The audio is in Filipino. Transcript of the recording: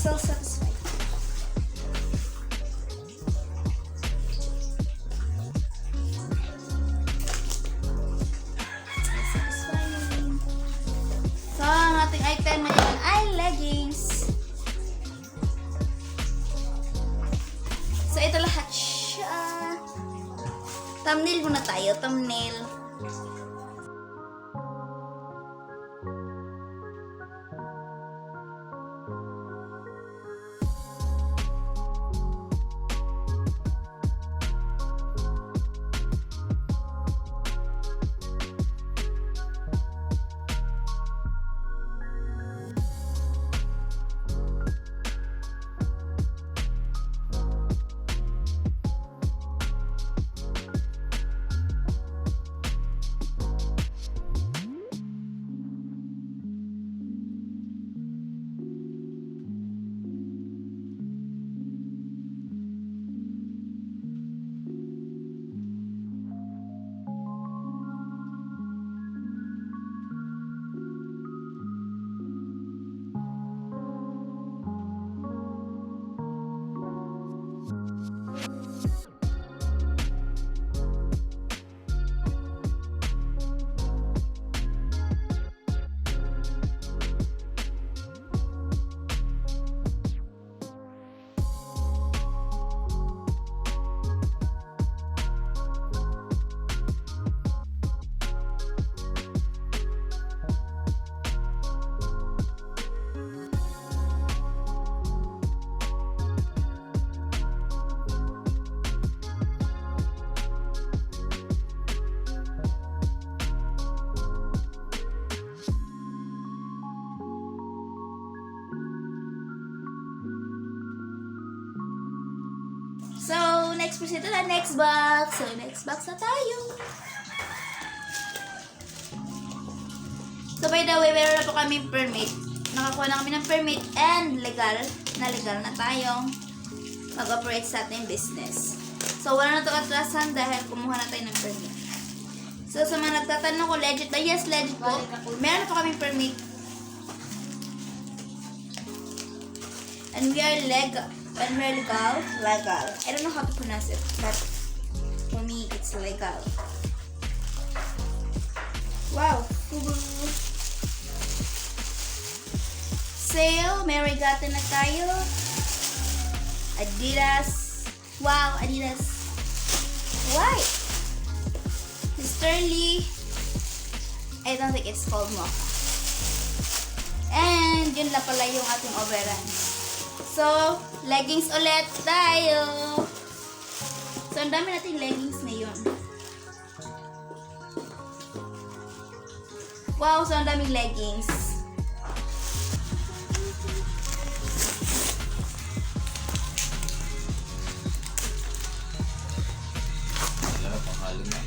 so satisfied. Satisfying. So, ang ating item ngayon ay leggings. So, ito lahat siya. Thumbnail muna tayo. Thumbnail. So, next proceed to the next box. So, next box na tayo. So, by the way, meron na po kaming permit. Nakakuha na kami ng permit and legal na tayong mag-operate sa ating business. So, wala na ito atrasan dahil kumuha na tayo ng permit. So, sa mga nagtatanong ko, legit ba? Yes, legit po. Meron na po kaming permit. And we are legal. And we're legal. I don't know how to pronounce it, but for me, it's legal. Wow. Sale, may regata na tayo. Adidas. Wow, Adidas. Why? Mr. Lee. I don't think it's called Mocha. And yun lang pala yung ating overruns. So, leggings ulit tayo. So, ang dami nating leggings ngayon. Wow, so ang daming leggings. Wala, panghalo na.